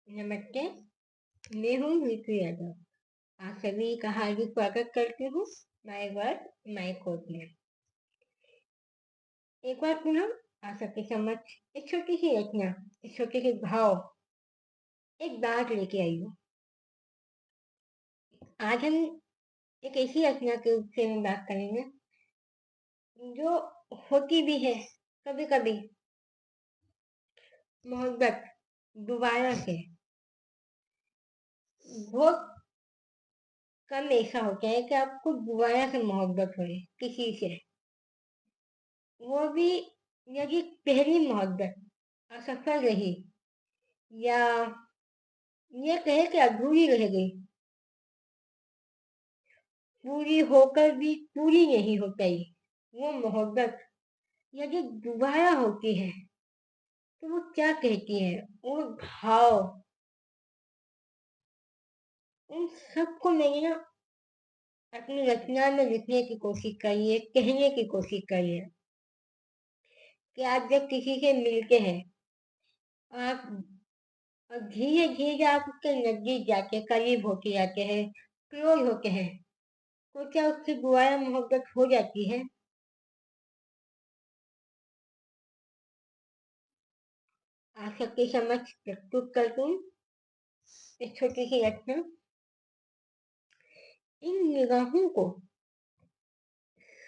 नमस्ते, मैं हूँ ऋतु यादव। आप सभी का हार्दिक स्वागत करती हूँ माय वर्ड माय कोड में। एक बार पुनः आप सबके समक्ष एक छोटी सी रचना, एक छोटे से भाव, एक बात लेके आई हूँ। आज हम एक ऐसी रचना के विषय में बात करेंगे जो होती भी है कभी कभी मोहब्बत दोबारा से। बहुत कम ऐसा होता है कि आपको दोबारा से मोहब्बत हो किसी से, वो भी यदि पहली मोहब्बत असफल रही या ये कहे कि अधूरी रह गई, पूरी होकर भी पूरी नहीं हो पाई, वो मोहब्बत यदि दोबारा होती है तो वो क्या कहती है, वो भाव, उन सबको मैंने ना अपनी रचना में लिखने की कोशिश करी है, कहने की कोशिश करी है कि आप जब किसी से मिलते हैं, आप धीरे धीरे आप उसके नजदीक जाके करीब होते जाते हैं, क्लोज होते हैं, तो क्या उससे दोबारा मोहब्बत हो जाती है? आप सबके समक्ष प्रस्तुत करती हूँ एक छोटी सी रचना। इन निगाहों को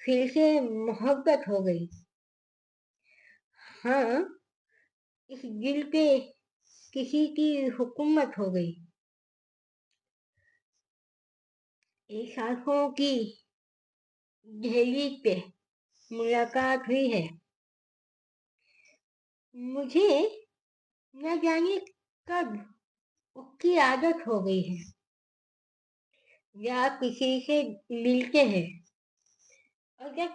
फिर से मोहब्बत हो गई। हाँ, इस दिल पे किसी की हुकूमत हो गई। इस आंखों की दहलीज पे मुलाकात हुई है। मुझे न जाने कब उसकी आदत हो गई है। या किसी से मिलते हैं और जब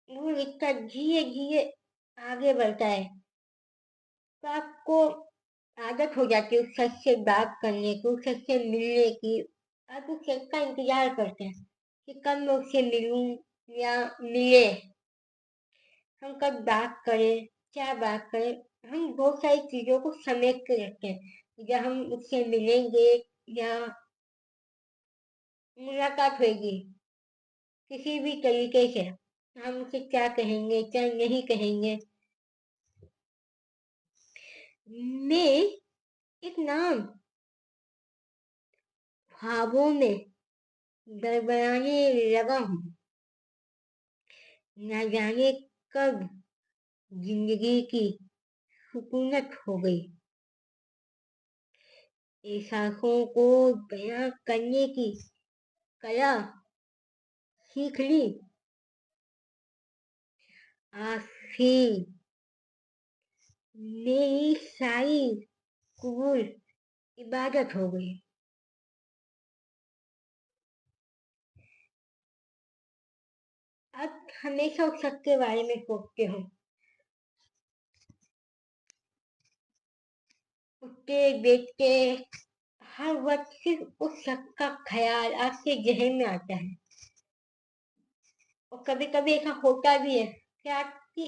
वो रिश्ता धीरे धीरे आगे बढ़ता है तो आपको आदत हो जाती है उस शख्स से बात करने की, उस शख्स से मिलने की। आप उस शख्स का इंतजार करते हैं कि कब मैं उससे मिलूं या मिले, हम कब बात करें, क्या बात करें। हम बहुत सारी चीजों को समेट के रखते हैं, जब हम उससे मिलेंगे या मुलाकात होगी किसी भी तरीके से, हम उसे क्या कहेंगे क्या नहीं कहेंगे। मैं एक नाम ख्वाबों में बड़बड़ाने लगा हूँ। न जाने कब जिंदगी की सुकूनत हो गई। एहसासों को बयां करने की कला सीख ली। आखिर मेरी सारी कबूल इबादत हो गई। अब हमेशा उस शख्स के बारे में सोचते हो, उठते बैठते हर वक्त सिर्फ उस शख्स का ख्याल आपके जहन में आता है। और कभी कभी ऐसा होता भी है कि आपकी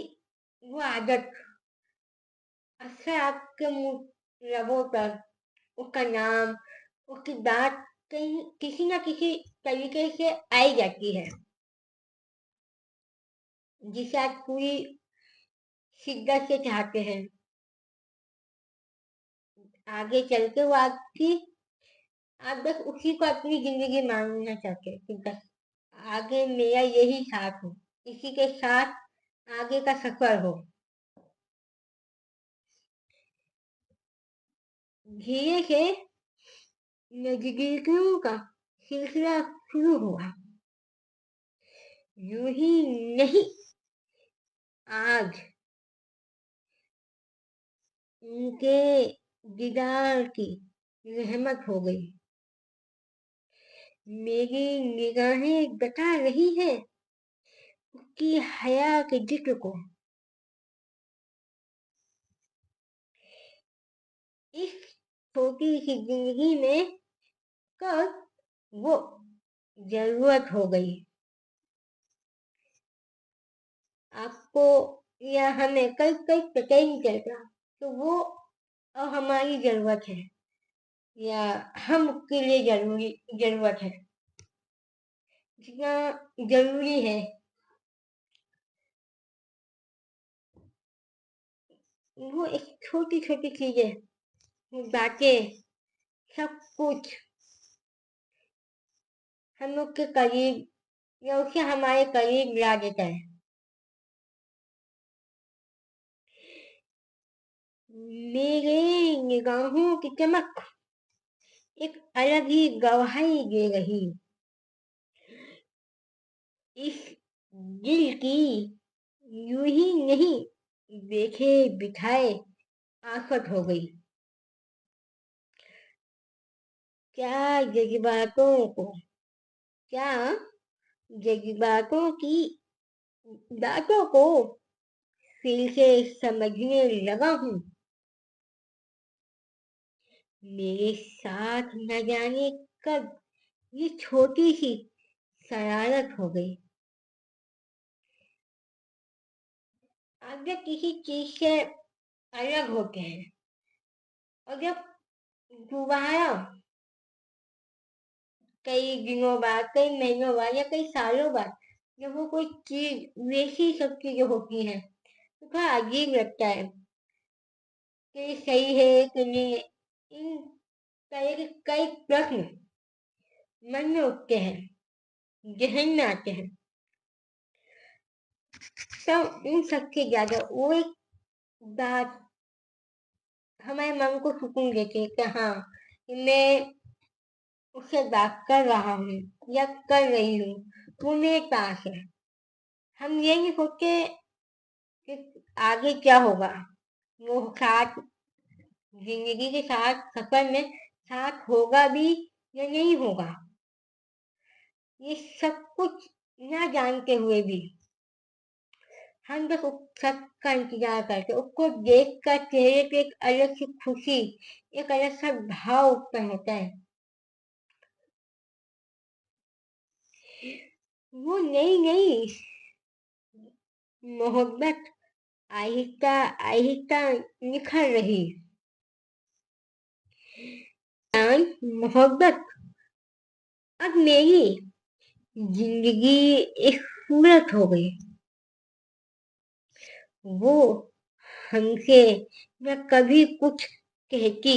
वो आदत अक्सर आपके मुंह लबों पर उसका नाम, उसकी बात कहीं किसी ना किसी तरीके से आई जाती है, जिसे आप पूरी शिद्दत से चाहते हैं। आगे चल के वो आपकी, आप बस उसी को अपनी जिंदगी मानना चाहते हैं कि बस आगे मेरा यही साथ हो, इसी के साथ आगे का सफर हो। धीरे से नजदीकियों का सिलसिला शुरू हुआ। यूं ही नहीं, आज उनके दीदार की रहमत हो गई। मेरी निगाहें बता रही है उसकी हया के जिक्र को। इस छोटी सी जिंदगी में कब वो जरूरत हो गई आपको या हमें, कल कल पता ही नहीं चलता तो वो अब हमारी जरूरत है। या हम के लिए जरूरत है, जितना जरूरी है वो एक छोटी छोटी चीजें, वो बातें, सब कुछ हम लोग के करीब या उसे हमारे करीब ला देता है। मेरे निगाहों की चमक एक अलग ही गवाही दे रही, इस दिल की यूं ही नहीं देखे बिठाए आफत हो गई। क्या जज्बातों को क्या जज्बातों की बातों को फिर से समझने लगा हूँ। मेरे साथ न जाने कब ये छोटी सी शरारत हो गई। आप जब किसी चीज से अलग होते हैं और जब दोबारा कई दिनों बाद, कई महीनों बाद या कई सालों बाद जब वो कोई चीज वैसी सब चीजें होती हैं तो थोड़ा अजीब लगता है कि सही है कि नहीं है। इन तरह के कई प्रश्न मन में उठते हैं, जहन में आते हैं। तब इन सबसे ज्यादा वो एक बात हमारे मन को सुकून देती है कि हाँ, मैं उससे बात कर रहा हूँ या कर रही हूँ, वो मेरे पास है। हम ये नहीं सोचते कि आगे क्या होगा, वो साथ जिंदगी के साथ सफर में साथ होगा भी या नहीं होगा। ये सब कुछ ना जानते हुए भी हम बस उस शख्स का इंतजार करते, उसको देख कर चेहरे पे एक अलग सी खुशी, एक अलग सा भाव उत्पन्न होता है। वो नई नई मोहब्बत आहिस्ता आहिस्ता निखर रही। मोहब्बत अब मेरी जिंदगी एक सूरत हो गई। वो हमसे न कभी कुछ कहती,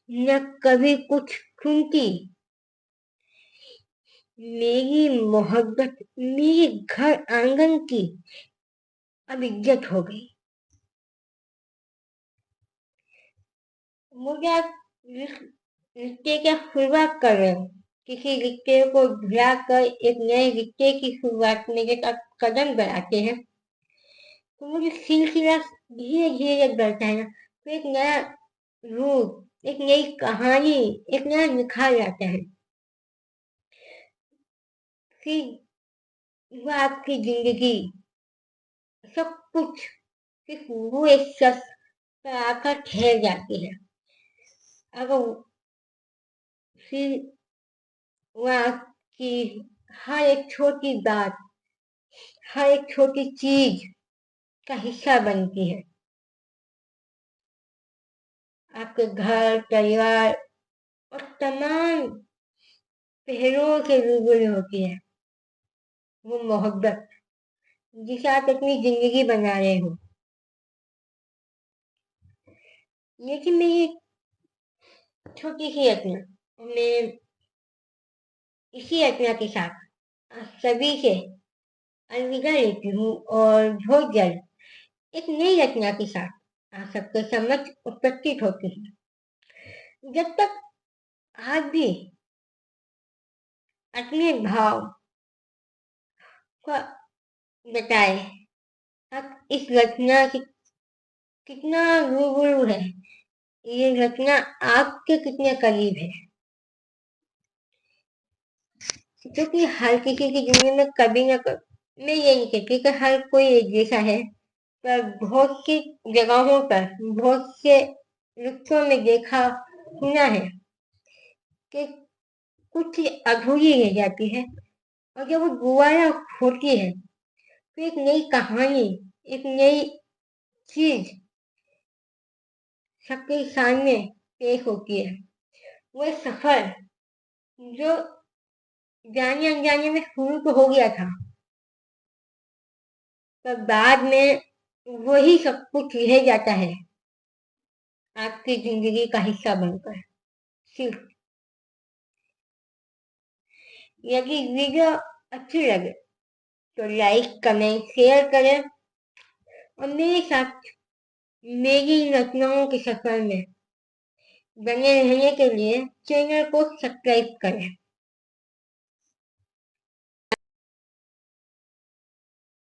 न कभी कुछ सुनती। मेरी मोहब्बत मेरे घर आंगन की अब इज्जत हो गई। मुझे आप रिश्ते की शुरुआत कर रहे हो, किसी रिश्ते को भुला कर एक नए रिश्ते की शुरुआत मेरे साथ कदम बढ़ाते हैं तो मुझे सिलसिला धीरे धीरे बढ़ता है ना, तो एक नया रूप, एक नई कहानी, एक नया निखार आता है। फिर वो आपकी जिंदगी सब कुछ सिर्फ वो एक शख्स पर आकर ठहर जाती है। अगर फिर वो आपकी हर एक छोटी बात, हर एक छोटी चीज का हिस्सा बनती है। आपके घर, परिवार और तमाम पहलुओं से रूबरू होती है वो मोहब्बत जिसे आप अपनी जिंदगी बना रहे हो। लेकिन मेरी छोटी सी रचना, मैं इसी रचना के साथ आप सभी से अलविदा लेती हूँ और बहुत जल्द एक नई रचना के साथ आप सबके समक्ष उपस्थित होती हूँ। जब तक आप भी अपने भाव का बताए, आप इस रचना से कितना रूबरू है, ये रचना आपके कितने करीब है। क्योंकि हर किसी की जिंदगी में कभी ना कभी, मैं ये नहीं कहती कि हर कोई एक जैसा है, पर बहुत सी जगहों पर, बहुत से रिश्तों में देखा सुना है कि कुछ चीज अधूरी रह जाती है और जब वो दोबारा होती है तो एक नई कहानी, एक नई चीज सबके सामने पेश होती है। वो सफर जो जाने अनजाने में शुरू तो हो गया था, पर बाद में वही सब कुछ रह जाता है आपकी जिंदगी का हिस्सा बनकर। सिर्फ यदि वीडियो अच्छी लगे तो लाइक कमेंट शेयर करें और मेरे साथ मेरी रचनाओं के सफर में बने रहने के लिए चैनल को सब्सक्राइब करें।